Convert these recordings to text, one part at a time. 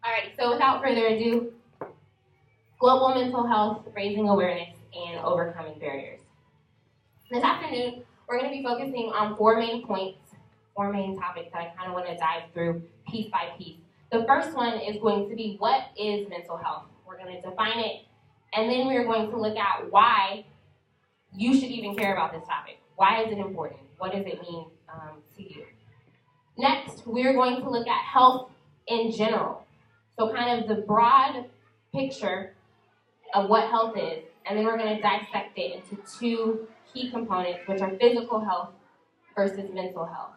Alright, so without further ado, global mental health, raising awareness, and overcoming barriers. This afternoon, we're going to be focusing on four main points, four main topics that I kind of want to dive through piece by piece. The first one is going to be, what is mental health? We're going to define it, and then we're going to look at why you should even care about this topic. Why is it important? What does it mean to you? Next, we're going to look at health in general. So kind of the broad picture of what health is, and then we're going to dissect it into two key components, which are physical health versus mental health.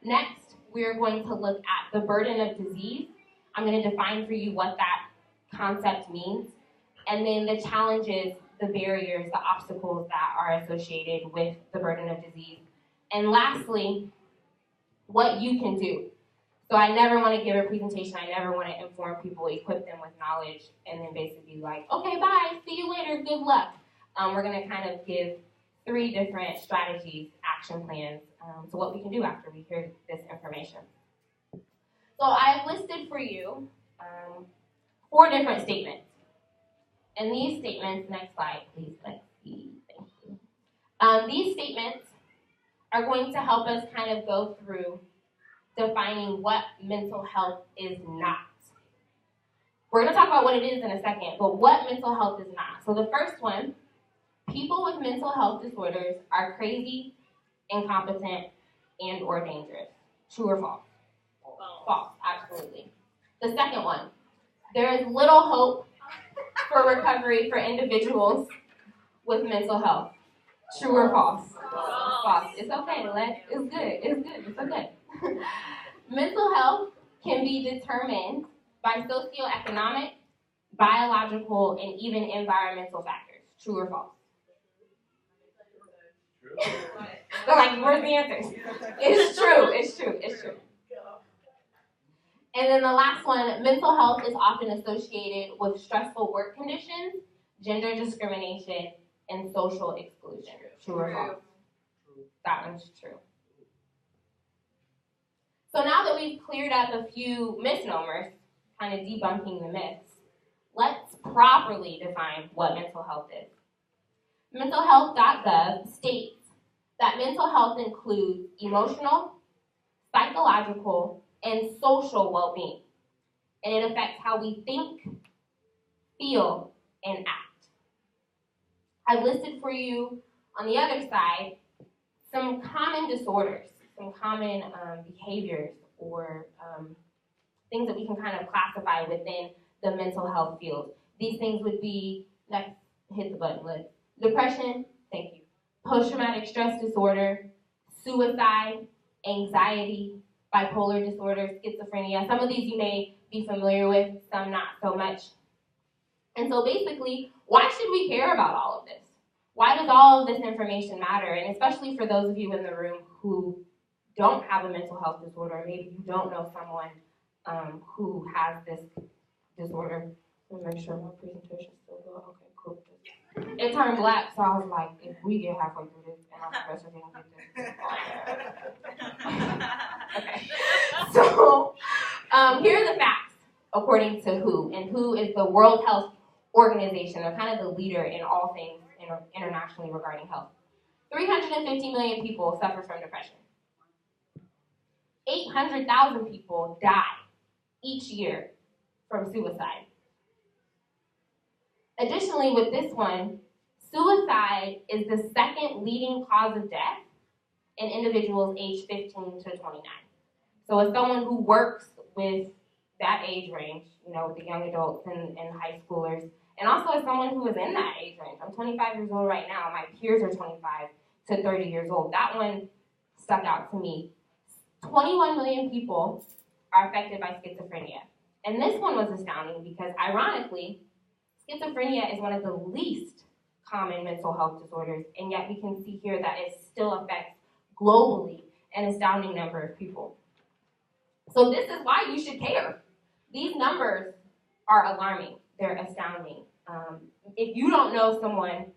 Next, we're going to look at the burden of disease. I'm going to define for you what that concept means, and then the challenges, the barriers, the obstacles that are associated with the burden of disease. And lastly, what you can do. So I never want to give a presentation, I never want to inform people, equip them with knowledge, and then basically like, okay, bye, see you later, good luck. We're going to kind of give three different strategies, action plans, to what we can do after we hear this information. So I've listed for you 4 different statements. And these statements, next slide, please, let's see, thank you. These statements are going to help us kind of go through defining what mental health is not. We're going to talk about what it is in a second, but what mental health is not. So the first one, people with mental health disorders are crazy, incompetent, and or dangerous. True or false? False, absolutely. The second one, there is little hope for recovery for individuals with mental health. True or false? False. It's okay. It's good. It's okay. Mental health can be determined by socioeconomic, biological, and even environmental factors. True or false? True. They're like, where's the answers? It's true. And then the last one, mental health is often associated with stressful work conditions, gender discrimination, and social exclusion. True or false? That one's true. So now that we've cleared up a few misnomers, kind of debunking the myths, let's properly define what mental health is. Mentalhealth.gov states that mental health includes emotional, psychological, and social well-being, and it affects how we think, feel, and act. I've listed for you on the other side some common disorders, some common behaviors or things that we can kind of classify within the mental health field. These things would be, let's hit the button, depression, thank you, post-traumatic stress disorder, suicide, anxiety, bipolar disorder, schizophrenia. Some of these you may be familiar with, some not so much. And so basically, why should we care about all of this? Why does all of this information matter? And especially for those of you in the room who don't have a mental health disorder, maybe you don't know someone who has this disorder. Let me make sure my presentation's still going. Okay, cool. It turned black, so I was like, if we get halfway through this, and I'm supposed to get this. Okay. So here are the facts, according to WHO, and WHO is the World Health Organization. They're kind of the leader in all things internationally regarding health. 350 million people suffer from depression. 800,000 people die each year from suicide. Additionally, with this one, suicide is the second leading cause of death in individuals aged 15 to 29. So as someone who works with that age range, with the young adults and high schoolers, and also as someone who is in that age range, I'm 25 years old right now, my peers are 25 to 30 years old. That one stuck out to me. 21 million people are affected by schizophrenia. And this one was astounding because, ironically, schizophrenia is one of the least common mental health disorders, and yet we can see here that it still affects globally an astounding number of people. So this is why you should care. These numbers are alarming. They're astounding. If you don't know someone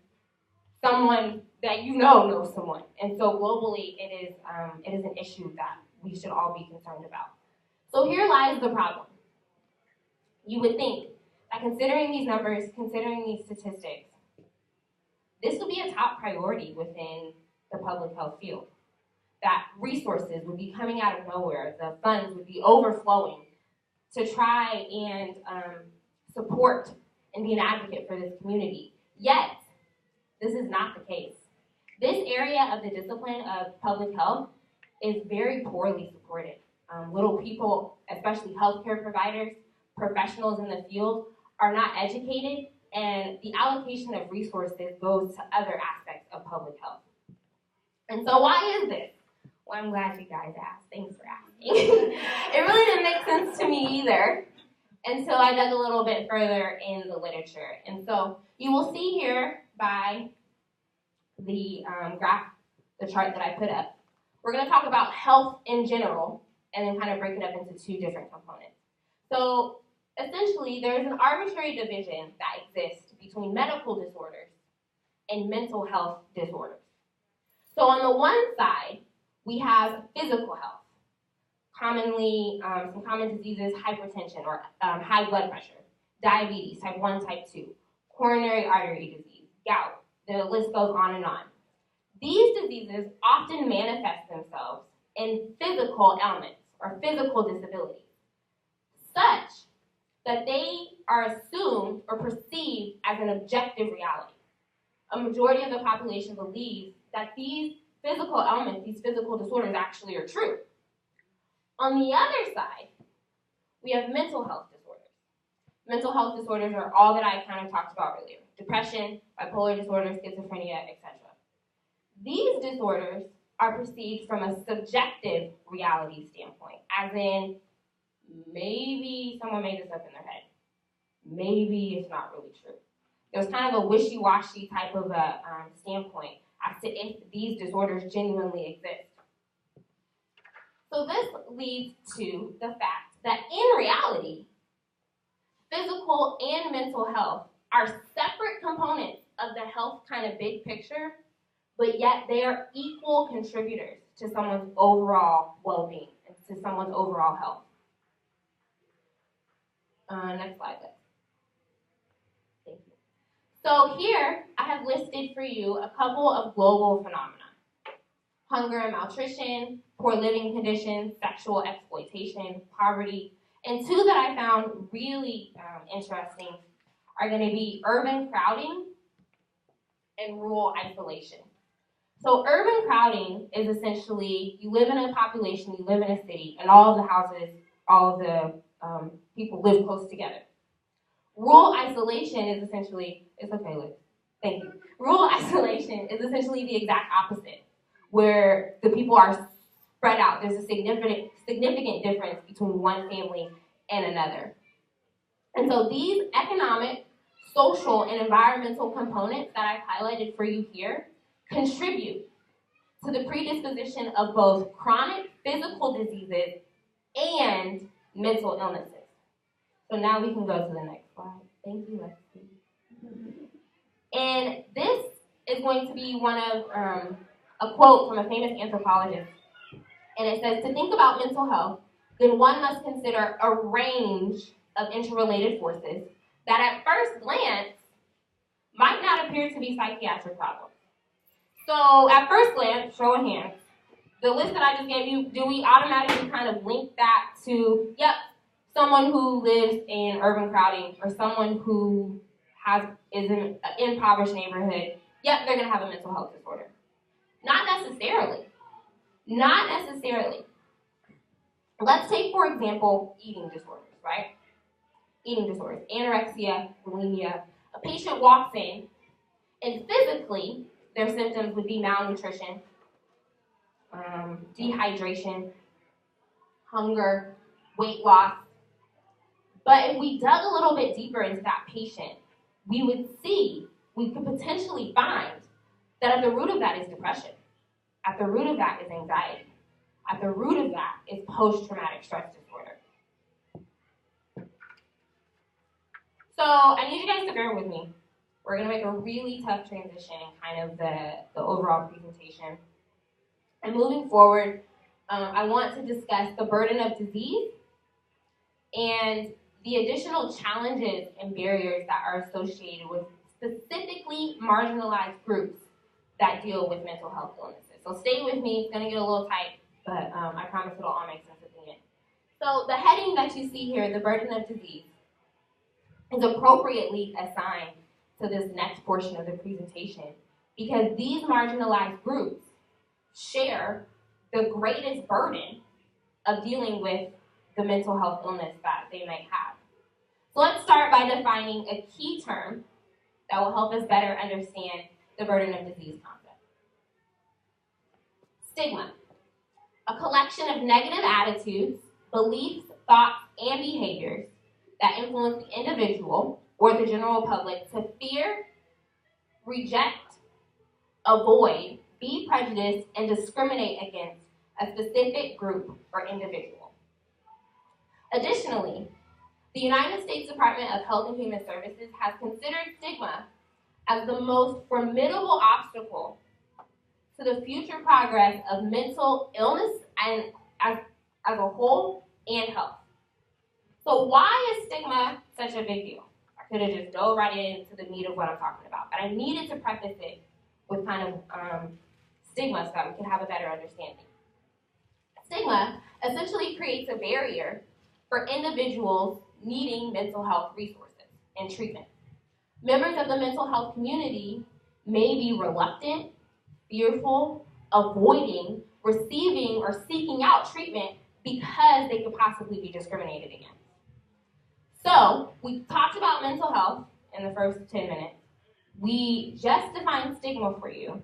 that you know knows someone. And so globally, it is an issue that we should all be concerned about. So here lies the problem. You would think that considering these numbers, considering these statistics, this would be a top priority within the public health field. That resources would be coming out of nowhere, the funds would be overflowing to try and support and be an advocate for this community. Yet, this is not the case. This area of the discipline of public health is very poorly supported. Little people, especially healthcare providers, professionals in the field, are not educated, and the allocation of resources goes to other aspects of public health. And so why is this? Well, I'm glad you guys asked. Thanks for asking. It really didn't make sense to me either until I dug a little bit further in the literature. And so you will see here by the graph, the chart that I put up, we're going to talk about health in general and then kind of break it up into two different components. So essentially, there's an arbitrary division that exists between medical disorders and mental health disorders. So on the one side, we have physical health, commonly some common diseases, hypertension or high blood pressure, diabetes, type 1, type 2, coronary artery disease, gout, the list goes on and on. These diseases often manifest themselves in physical ailments or physical disabilities, such that they are assumed or perceived as an objective reality. A majority of the population believes that these physical ailments, these physical disorders actually are true. On the other side, we have mental health disorders. Mental health disorders are all that I kind of talked about earlier: depression, bipolar disorder, schizophrenia, etc. These disorders are perceived from a subjective reality standpoint, as in, maybe someone made this up in their head. Maybe it's not really true. There's kind of a wishy-washy type of a standpoint as to if these disorders genuinely exist. So this leads to the fact that in reality, physical and mental health are separate components of the health kind of big picture, but yet they are equal contributors to someone's overall well-being and to someone's overall health. Next slide, please. Thank you. So here, I have listed for you a couple of global phenomena: hunger and malnutrition, poor living conditions, sexual exploitation, poverty. And two that I found really interesting are going to be urban crowding and rural isolation. So urban crowding is essentially, you live in a population, you live in a city, and all of the houses, all of the people live close together. Rural isolation is essentially, it's okay, Liz, thank you. Rural isolation is essentially the exact opposite, where the people are spread out. There's a significant difference between one family and another. And so these economic, social, and environmental components that I've highlighted for you here contribute to the predisposition of both chronic physical diseases and mental illnesses. So now we can go to the next slide. Thank you, Lexi. And this is going to be one of a quote from a famous anthropologist. And it says, to think about mental health, then one must consider a range of interrelated forces that at first glance might not appear to be psychiatric problems. So at first glance, show of hands, the list that I just gave you, do we automatically kind of link that to, yep, someone who lives in urban crowding or someone who is in an impoverished neighborhood, yep, they're going to have a mental health disorder? Not necessarily. Not necessarily. Let's take, for example, eating disorders, right? Eating disorders, anorexia, bulimia. A patient walks in, and physically, their symptoms would be malnutrition, dehydration, hunger, weight loss. But if we dug a little bit deeper into that patient, we could potentially find that at the root of that is depression. At the root of that is anxiety. At the root of that is post-traumatic stress disorder. So I need you guys to bear with me. We're going to make a really tough transition in kind of the overall presentation. And moving forward, I want to discuss the burden of disease and the additional challenges and barriers that are associated with specifically marginalized groups that deal with mental health illnesses. So stay with me, it's gonna get a little tight, but I promise it'll all make sense at the end. So the heading that you see here, the burden of disease, is appropriately assigned to this next portion of the presentation because these marginalized groups share the greatest burden of dealing with the mental health illness that they might have. So let's start by defining a key term that will help us better understand the burden of disease concept. Stigma, a collection of negative attitudes, beliefs, thoughts, and behaviors that influence the individual or the general public to fear, reject, avoid, be prejudiced, and discriminate against a specific group or individual. Additionally, the United States Department of Health and Human Services has considered stigma as the most formidable obstacle to the future progress of mental illness and as a whole and health. So why is stigma such a big deal? I could have just dove right into the meat of what I'm talking about, but I needed to preface it with kind of stigma so that we can have a better understanding. Stigma essentially creates a barrier for individuals needing mental health resources and treatment. Members of the mental health community may be reluctant, fearful, avoiding, receiving, or seeking out treatment because they could possibly be discriminated against. So, we talked about mental health in the first 10 minutes. We just defined stigma for you,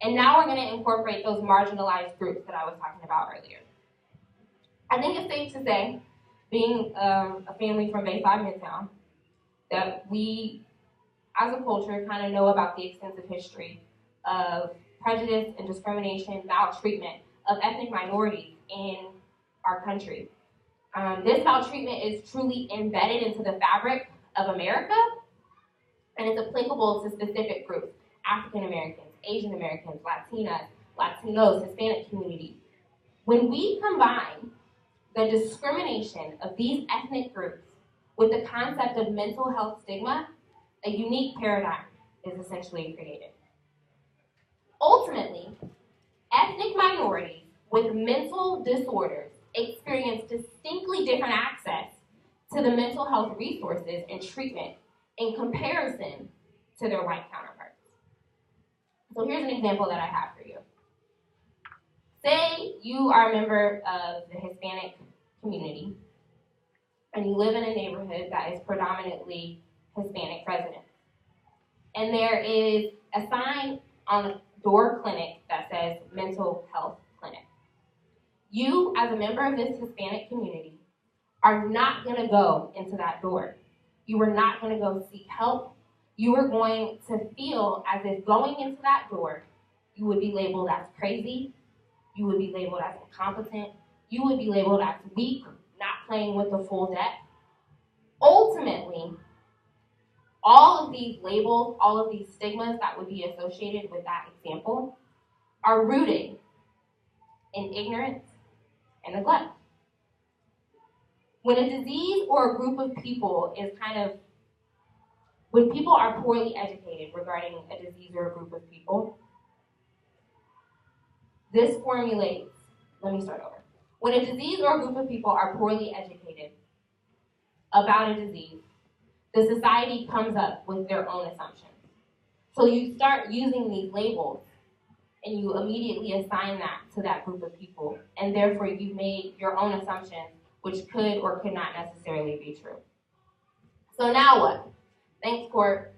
and now we're going to incorporate those marginalized groups that I was talking about earlier. I think it's safe to say, being a family from Bayside Midtown, that we, as a culture, kind of know about the extensive history of prejudice and discrimination, maltreatment of ethnic minorities in our country. This maltreatment is truly embedded into the fabric of America, and it's applicable to specific groups: African Americans, Asian Americans, Latinas, Latinos, Hispanic community. When we combine the discrimination of these ethnic groups with the concept of mental health stigma, a unique paradigm is essentially created. Ultimately, ethnic minorities with mental disorders experience distinctly different access to the mental health resources and treatment in comparison to their white counterparts. So here's an example that I have for you. Say you are a member of the Hispanic community and you live in a neighborhood that is predominantly Hispanic residents. And there is a sign on the door clinic that says mental health clinic. You, as a member of this Hispanic community, are not going to go into that door. You are not going to go seek help. You are going to feel as if going into that door, you would be labeled as crazy. You would be labeled as incompetent. You would be labeled as weak, not playing with the full deck. Ultimately, all of these labels, all of these stigmas that would be associated with that example are rooted in ignorance and neglect. When a disease or a group of people is when people are poorly educated regarding a disease or a group of people, this formulates, let me start over. When a disease or a group of people are poorly educated about a disease, the society comes up with their own assumptions. So you start using these labels and you immediately assign that to that group of people, and therefore you've made your own assumptions which could or could not necessarily be true. So now what? Thanks, Court,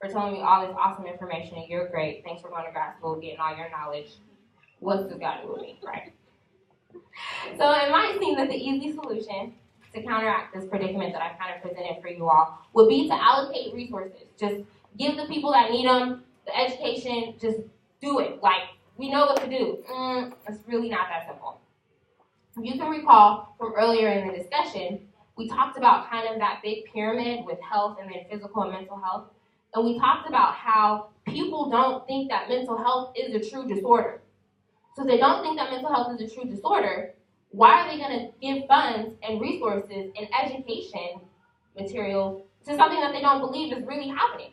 for telling me all this awesome information. You're great. Thanks for going to grad school, getting all your knowledge. What's this got to do with me, right? So it might seem that the easy solution to counteract this predicament that I've kind of presented for you all would be to allocate resources. Just give the people that need them the education, just do it. Like, we know what to do. It's really not that simple. If you can recall from earlier in the discussion, we talked about kind of that big pyramid with health and then physical and mental health. And we talked about how people don't think that mental health is a true disorder. So if they don't think that mental health is a true disorder, why are they going to give funds and resources and education material to something that they don't believe is really happening.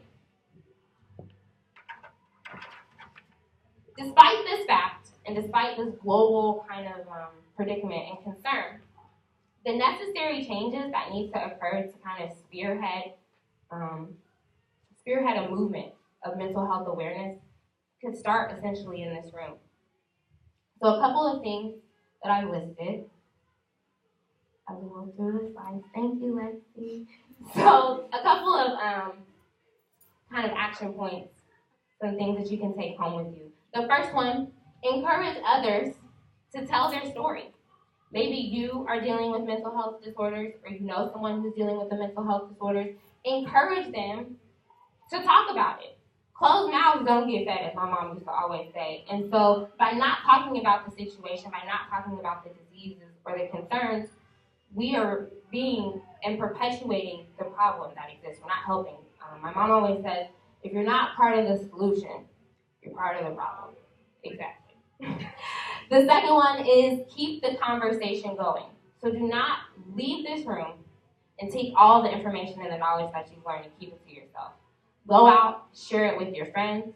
Despite this fact, and despite this global kind of predicament and concern, the necessary changes that need to occur to kind of spearhead a movement of mental health awareness could start essentially in this room. So a couple of things that I've listed as we go through the slides. Thank you, Lexi. So a couple of kind of action points, some things that you can take home with you. The first one, encourage others to tell their story. Maybe you are dealing with mental health disorders, or you know someone who's dealing with the mental health disorders. Encourage them to talk about it. Closed mouths don't get fed, as my mom used to always say. And so by not talking about the situation, by not talking about the diseases or the concerns, we are being and perpetuating the problem that exists. We're not helping. My mom always says, if you're not part of the solution, you're part of the problem. Exactly. The second one is keep the conversation going. So do not leave this room and take all the information and the knowledge that you've learned and keep it to yourself. Go out, share it with your friends,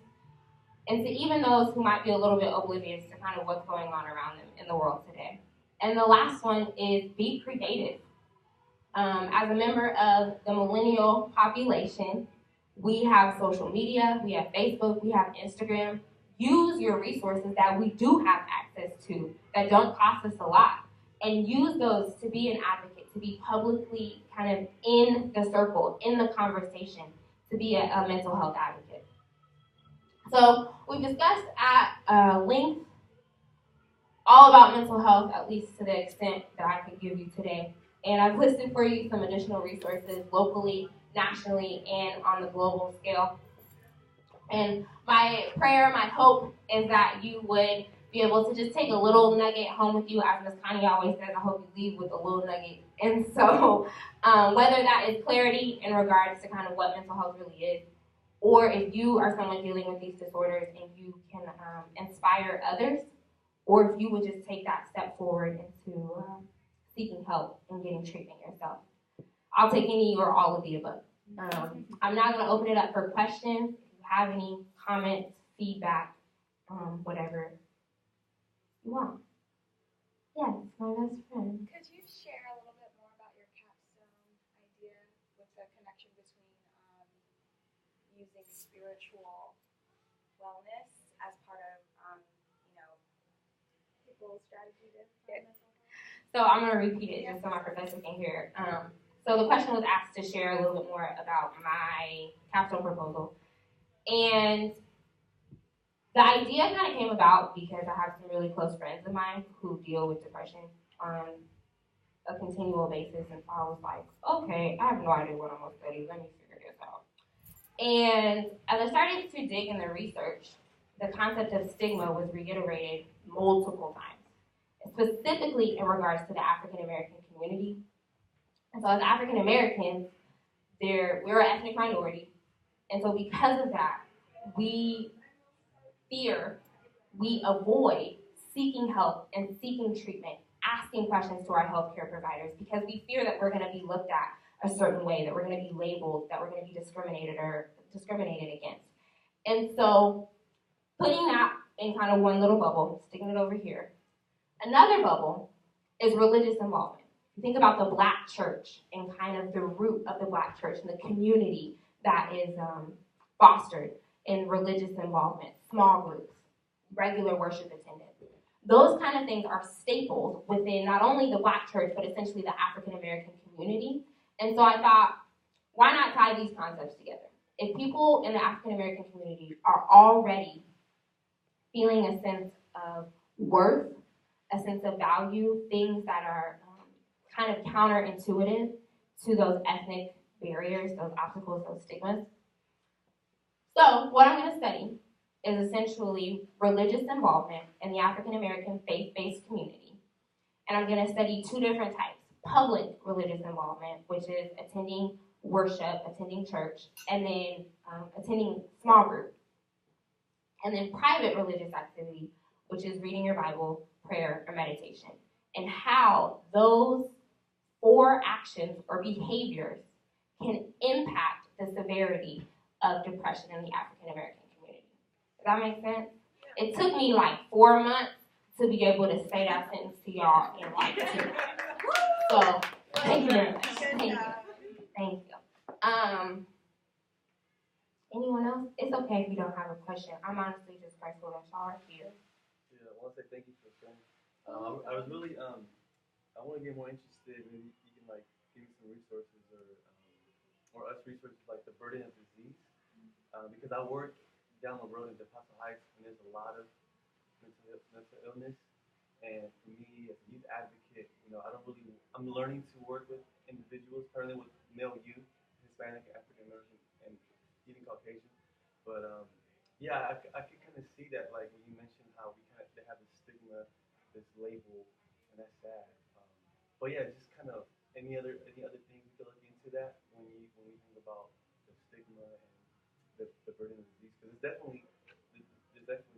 and to even those who might be a little bit oblivious to kind of what's going on around them in the world today. And the last one is be creative. As a member of the millennial population, we have social media, we have Facebook, we have Instagram. Use your resources that we do have access to that don't cost us a lot, and use those to be an advocate, to be publicly kind of in the circle, in the conversation, to be a mental health advocate. So we've discussed at length all about mental health, at least to the extent that I could give you today. And I've listed for you some additional resources locally, nationally, and on the global scale. And my prayer, my hope is that you would be able to just take a little nugget home with you. As Ms. Connie always says, I hope you leave with a little nugget. And so whether that is clarity in regards to kind of what mental health really is, or if you are someone dealing with these disorders and you can inspire others, or if you would just take that step forward into seeking help and getting treatment yourself. I'll take any or all of the above. I'm now going to open it up for questions. If you have any comments, feedback, whatever you want. Yes, my best friend. Could you share a little bit more about your capstone idea with the connection between using spiritual wellness as part of, people's strategy to get mental health? So I'm going to repeat it just so my professor can hear. So the question was asked to share a little bit more about my capstone proposal. And the idea kind of came about because I have some really close friends of mine who deal with depression on a continual basis. And so I was like, okay, I have no idea what I'm going to study. Let me figure this out. And as I started to dig in the research, the concept of stigma was reiterated multiple times, specifically in regards to the African American community. And so as African Americans, we're an ethnic minority. And so because of that, we avoid seeking help and seeking treatment, asking questions to our healthcare providers, because we fear that we're going to be looked at a certain way, that we're going to be labeled, that we're going to be discriminated against. And so putting that in kind of one little bubble, sticking it over here. Another bubble is religious involvement. You think about the Black church and kind of the root of the Black church and the community that is fostered in religious involvement, small groups, regular worship attendance. Those kind of things are staples within not only the Black church, but essentially the African American community. And so I thought, why not tie these concepts together? If people in the African American community are already feeling a sense of worth, a sense of value, things that are kind of counterintuitive to those ethnic barriers, those obstacles, those stigmas. So what I'm going to study is essentially religious involvement in the African American faith-based community. And I'm going to study two different types. Public religious involvement, which is attending worship, attending church, and then attending small group. And then private religious activity, which is reading your Bible, prayer, or meditation. And how those four actions or behaviors can impact the severity of depression in the African American community. Does that make sense? It took me like 4 months to be able to say that sentence to y'all in like 2 minutes. So, thank you very much. Thank you. Anyone else? It's okay if you don't have a question. I'm honestly just grateful that y'all are here. Yeah, I want to say thank you for sharing. I was really, I want to get more interested. Maybe you can like give me some resources or us resources like the burden of disease, because I work down the road in the Paso Heights, and there's a lot of mental illness. And for me, as a youth advocate, I'm learning to work with individuals, primarily with male youth, Hispanic, African American, and even Caucasian. But yeah, I could kind of see that, like when you mentioned how they have this stigma, this label, and that's sad. But yeah, just kind of any other things we could look into that when we think about the stigma and the burden of disease, because there's definitely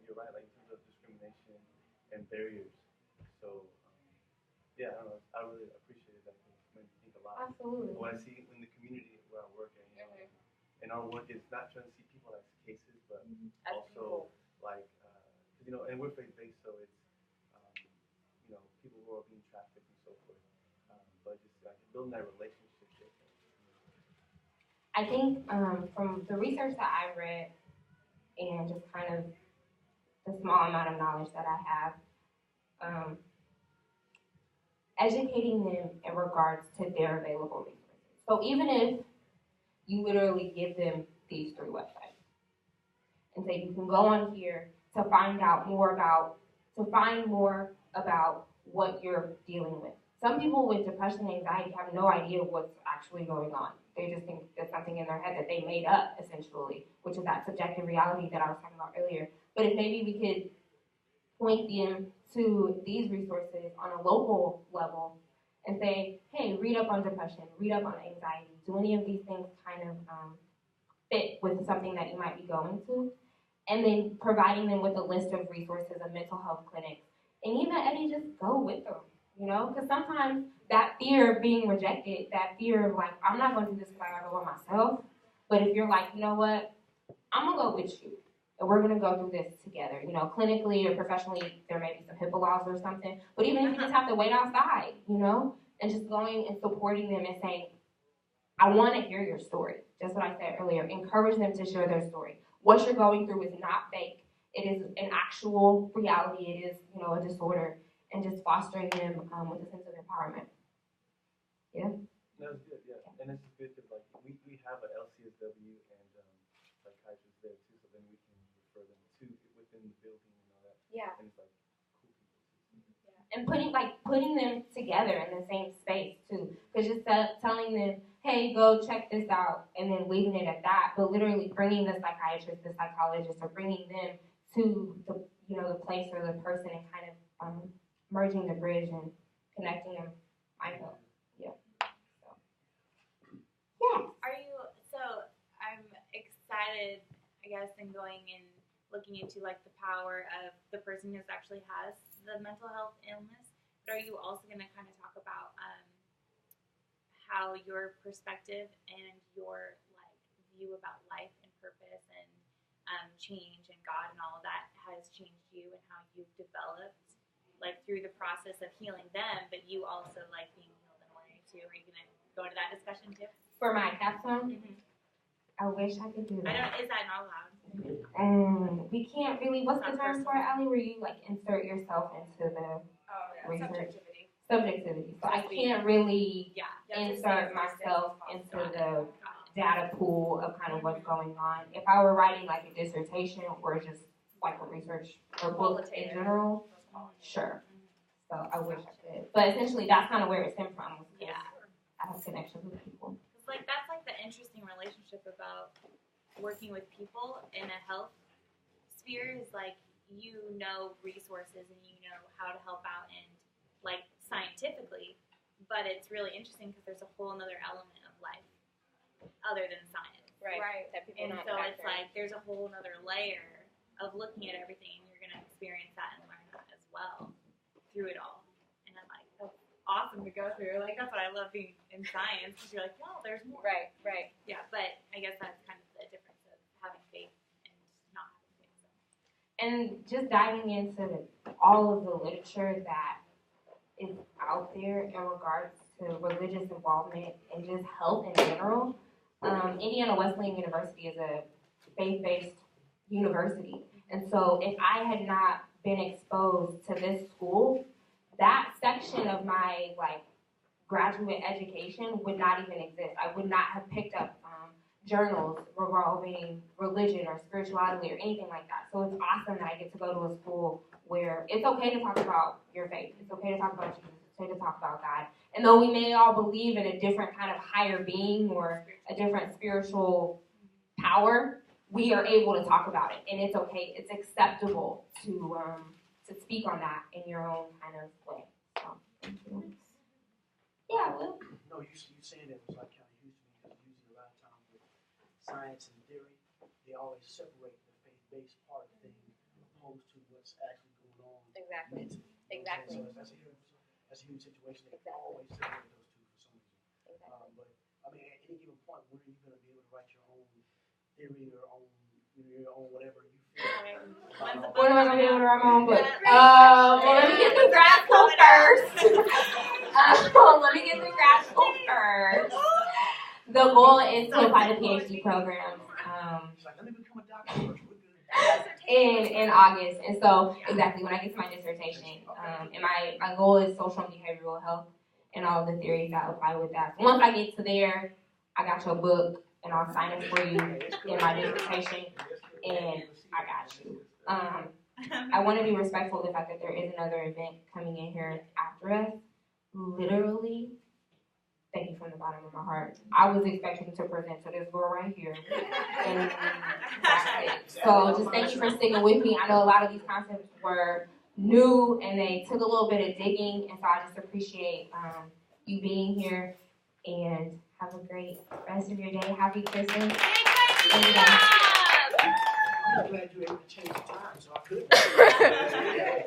you're right, like in terms of discrimination and barriers. So yeah, I don't know. I really appreciated that because it made me think a lot. Absolutely. When I see in the community where I work, and our work is not trying to see people as cases, but also like and we're faith based, so it's people who are being trafficked and so forth. But just like building that relationship. I think from the research that I read and just kind of the small amount of knowledge that I have, educating them in regards to their available resources. So even if you literally give them these 3 websites and say you can go on here to find more about what you're dealing with. Some people with depression and anxiety have no idea what's actually going on. They just think there's something in their head that they made up, essentially, which is that subjective reality that I was talking about earlier. But if maybe we could point them to these resources on a local level and say, hey, read up on depression, read up on anxiety. Do any of these things kind of fit with something that you might be going to? And then providing them with a list of resources of mental health clinics. And even Eddie, just go with them, because sometimes that fear of being rejected, that fear of like, I'm not going to do this because I got to go myself. But if you're like, you know what, I'm going to go with you. And we're going to go through this together. Clinically or professionally, there may be some HIPAA laws or something. But even if you just have to wait outside, and just going and supporting them and saying, I want to hear your story. Just what I said earlier. Encourage them to share their story. What you're going through is not fake. It is an actual reality. It is, a disorder. And just fostering them with a sense of empowerment. Yeah? No, it's good, yeah. And this is good because, like, we have an LCSW and psychiatrists there, too, so then we can refer them to within the building and all that. Yeah. And it's, like, cool people, too. And putting them together in the same space, too. Because just telling them, hey, go check this out, and then leaving it at that, but literally bringing the psychiatrist, the psychologist, or bringing them to the place or the person and kind of merging the bridge and connecting them. I know. Yeah. So. Yeah. So I'm excited, I guess, in going and looking into like the power of the person who actually has the mental health illness. But are you also going to kind of talk about how your perspective and your view about life and purpose and change and God and all of that has changed you and how you've developed through the process of healing them, but you also being healed in a way too? Are you going to go into that discussion too? For my capstone? Mm-hmm. I wish I could do that. Is that not allowed? We can't really. What's the term for it, Allie? Where you insert yourself into the research? Subjectivity. So I can't really insert myself into the data pool of kind of what's going on. If I were writing a dissertation or just a research or book in general, sure. So I wish I could. But essentially, that's kind of where it stemmed from. Yeah. I have connections with people. It's that's the interesting relationship about working with people in a health sphere is you know resources and you know how to help out and scientifically, but it's really interesting because there's a whole other element of life other than science. Right. That people and so it's there's a whole other layer of looking at everything and you're going to experience that and learn that as well through it all. And I'm awesome to go through. Like, that's what I love being in science, because you're like, well, there's more. Right, right. Yeah, but I guess that's kind of the difference of having faith and not having faith. So. And just diving into all of the literature that is out there in regards to religious involvement and just health in general. Indiana Wesleyan University is a faith-based university. And so if I had not been exposed to this school, that section of my graduate education would not even exist. I would not have picked up journals revolving religion or spirituality or anything like that. So it's awesome that I get to go to a school where it's okay to talk about your faith. It's okay to talk about Jesus. It's okay to talk about God. And though we may all believe in a different kind of higher being or a different spiritual power, we are able to talk about it. And it's okay. It's acceptable to speak on that in your own kind of way. So, thank you. Yeah, Will. No, you saying that was like kind of huge to me, because usually a lot of times with science and theory, they always separate the faith-based part of things opposed to what's actually going on Exactly. mentally. Exactly. So that's a huge situation. They always separate those two for some reason. Exactly. But I mean, at any given point, when are you going to be able to write your own theory or your own whatever you feel? When am I going to be able to write my own book? Well, let me get through grad school first. Let me get through grad school first. The goal is to apply to PhD programs She's like, let me become a doctor first. We're good. in August. And so, exactly, when I get to my dissertation, and my goal is social and behavioral health and all of the theories that apply with that. So once I get to there, I got your book, and I'll sign it for you in my dissertation, and I got you. I want to be respectful of the fact that there is another event coming in here after us. Literally, thank you from the bottom of my heart. I was expecting to present to this girl right here, and that's it. So just thank you for sticking with me. I know a lot of these concepts were new, and they took a little bit of digging, and so I just appreciate you being here, and have a great rest of your day. Happy Christmas. Thank you guys. I'm glad you were able to change the time, so I could.